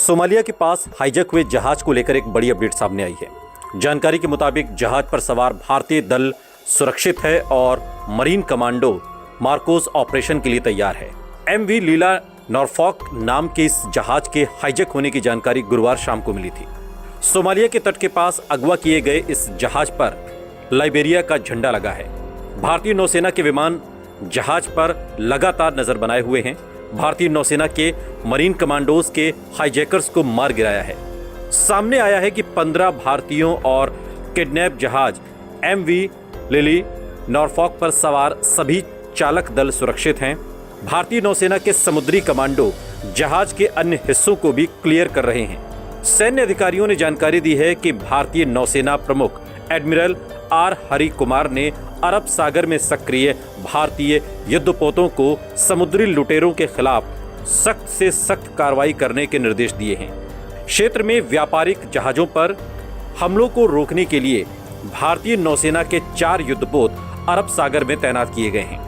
Somalia के पास hijack हुए जहाज को लेकर एक बड़ी अपडेट सामने आई है। जानकारी के मुताबिक जहाज पर सवार भारतीय दल सुरक्षित है और मरीन कमांडो मार्कोस ऑपरेशन के लिए तैयार है। MV लीला नॉरफॉक नाम के इस जहाज के हाईजैक होने की जानकारी गुरुवार शाम को मिली थी। सोमालिया के तट के पास अगवा किए गए इस जहाज पर लाइबेरिया का झंडा लगा है। भारतीय नौसेना के विमान जहाज पर लगातार नजर बनाए हुए हैं। भारतीय नौसेना के मरीन कमांडोज के हाईजैकर्स को मार गिराया है। सामने आया है कि 15 भारतीयों और किडनैप जहाज MV लिली नॉरफॉक पर सवार सभी चालक दल सुरक्षित हैं। भारतीय नौसेना के समुद्री कमांडो जहाज के अन्य हिस्सों को भी क्लियर कर रहे हैं। सैन्य अधिकारियों ने जानकारी दी है कि भारतीय नौसेना प्रमुख एडमिरल R हरि कुमार ने अरब सागर में सक्रिय भारतीय युद्धपोतों को समुद्री लुटेरों के खिलाफ सख्त से सख्त कार्रवाई करने के निर्देश दिए हैं। क्षेत्र में व्यापारिक जहाजों पर हमलों को रोकने के लिए भारतीय नौसेना के 4 युद्धपोत अरब सागर में तैनात किए गए हैं।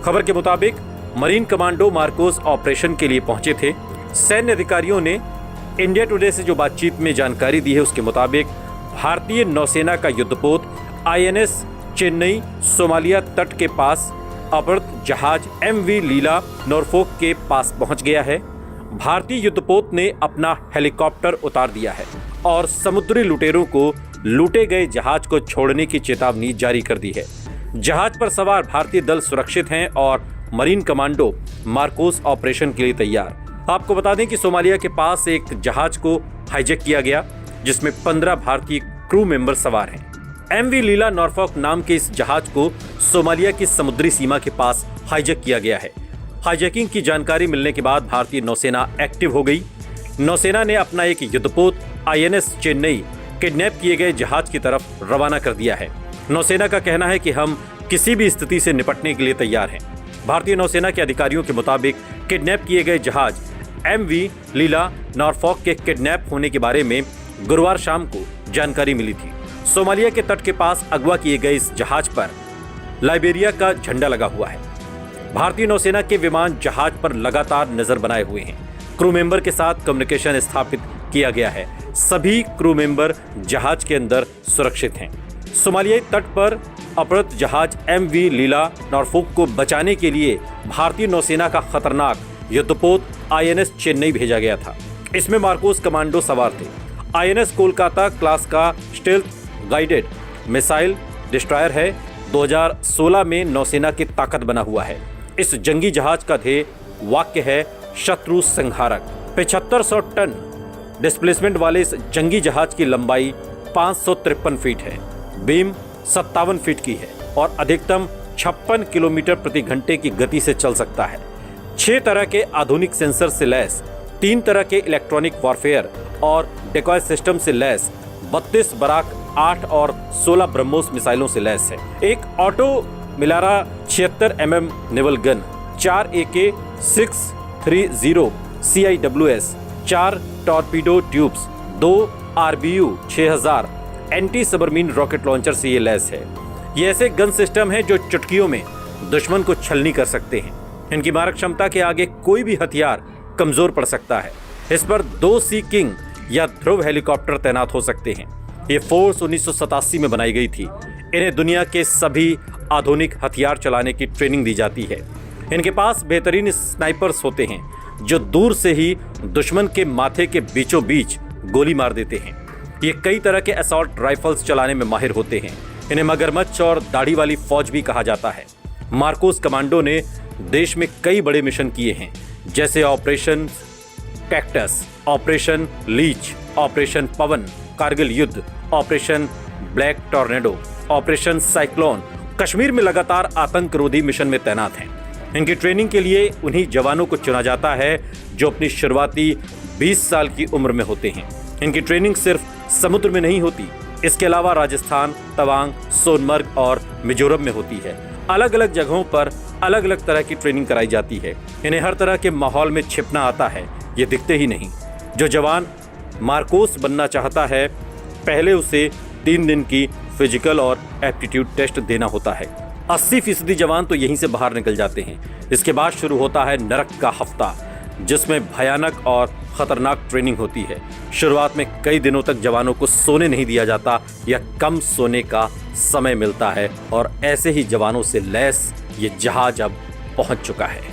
खबर के मुताबिक मरीन कमांडो मार्कोस ऑपरेशन के लिए पहुंचे थे। सैन्य अधिकारियों ने इंडिया टुडे से जो बातचीत में जानकारी दी है उसके मुताबिक भारतीय नौसेना का युद्धपोत INS चेन्नई सोमालिया तट के पास अवरुद्ध जहाज MV लीला नॉरफॉक के पास पहुंच गया है। भारतीय युद्धपोत ने अपना हेलीकॉप्टर उतार दिया है और समुद्री लुटेरों को लूटे गए जहाज को छोड़ने की चेतावनी जारी कर दी है। जहाज पर सवार भारतीय दल सुरक्षित हैं और मरीन कमांडो मार्कोस ऑपरेशन के लिए तैयार। आपको बता दें कि सोमालिया के पास एक जहाज को हाईजैक किया गया जिसमें 15 भारतीय क्रू मेंबर सवार हैं। MV लीला नॉरफॉक नाम के इस जहाज को सोमालिया की समुद्री सीमा के पास हाईजैक किया गया है। हाईजैकिंग की जानकारी मिलने के बाद भारतीय नौसेना एक्टिव हो गई। नौसेना ने अपना एक युद्धपोत INS चेन्नई किडनैप किए गए जहाज की तरफ रवाना कर दिया है। नौसेना का कहना है कि हम किसी भी स्थिति से निपटने के लिए तैयार हैं। भारतीय नौसेना के अधिकारियों के मुताबिक किडनैप किए गए जहाज MV लीला नॉरफॉक के किडनैप होने के बारे में गुरुवार शाम को जानकारी मिली थी। सोमालिया के तट के पास अगवा किए गए इस जहाज पर लाइबेरिया का झंडा लगा हुआ है। भारतीय नौसेना के विमान जहाज पर लगातार नजर बनाए हुए हैं। क्रू मेंबर के साथ कम्युनिकेशन स्थापित किया गया है। सभी क्रू मेंबर जहाज के अंदर सुरक्षित हैं। सोमालियाई तट पर अवरुद्ध जहाज MV लीला नॉरफॉक को बचाने के लिए भारतीय नौसेना का खतरनाक युद्धपोत INS चेन्नई भेजा गया था। इसमें मार्कोस कमांडो सवार थे। INS कोलकाता क्लास का स्टेल्थ गाइडेड मिसाइल डिस्ट्रॉयर है। 2016 में नौसेना की ताकत बना हुआ है। इस जंगी जहाज का ध्येय वाक्य है शत्रु संहारक। 7500 टन डिस्प्लेसमेंट वाले इस जंगी जहाज की लंबाई 553 फीट है, बीम 57 फीट की है और अधिकतम 56 किलोमीटर प्रति घंटे की गति से चल सकता है। 6 तरह के आधुनिक सेंसर से लैस, 3 तरह के इलेक्ट्रॉनिक वॉरफेयर और डेकॉय सिस्टम से लैस, 32 बराक 8 और 16 ब्रह्मोस मिसाइलों से लैस है। एक OTO Melara 76 mm naval gun, 4 AK-630 CIWS, 4 torpedo tubes, 2 RBU 6000 anti submarine rocket launcher से ये लैस है। ये ऐसे गन सिस्टम हैं जो चुटकियों में दुश्मन को छलनी कर सकते हैं। इनकी मारक क्षमता के आगे कोई भी हथियार कमजोर पड़ सकता है। इस पर 2 सी किंग या ध्रुव हेलीकॉप्टर तैनात हो सकते हैं। ये फोर्स 1987 में बनाई गई थी। इन्हें दुनिया के सभी आधुनिक हथियार चलाने की ट्रेनिंग दी जाती है। इनके पास बेहतरीन स्नाइपर्स होते हैं जो दूर से ही दुश्मन के माथे के बीचों बीच गोली मार देते हैं। ये कई तरह के असॉल्ट राइफल्स चलाने में माहिर होते हैं। इन्हें मगरमच्छ और दाढ़ी वाली फौज भी कहा जाता है। मार्कोस कमांडो ने देश में कई बड़े मिशन किए हैं जैसे operation Cactus, operation Leech, operation Pawan, Kargil युद्ध, operation Black Tornado, operation Cyclone. Kashmir में लगातार आतंक रोधी मिशन में तैनात हैं। इनकी ट्रेनिंग के लिए उन्हीं जवानों को चुना जाता है जो अपनी शुरुआती 20 साल की उम्र में होते हैं। इनकी ट्रेनिंग सिर्फ समुद्र में नहीं होती, इसके अलावा राजस्थान, तवांग, सोनमर्ग और मिजोरम में होती है। अलग अलग जगहों पर अलग अलग तरह की ट्रेनिंग कराई जाती है। इन्हें हर तरह के माहौल में छिपना आता है, ये दिखते ही नहीं। जो जवान मार्कोस बनना चाहता है पहले उसे 3 दिन की फिजिकल और एप्टीट्यूड टेस्ट देना होता है। 80% जवान तो यहीं से बाहर निकल जाते हैं। इसके बाद शुरू होता है नरक का हफ्ता। जिसमें भयानक और खतरनाक ट्रेनिंग होती है। शुरुआत में कई दिनों तक जवानों को सोने नहीं दिया जाता या कम सोने का समय मिलता है और ऐसे ही जवानों से लैस ये जहाज अब पहुंच चुका है।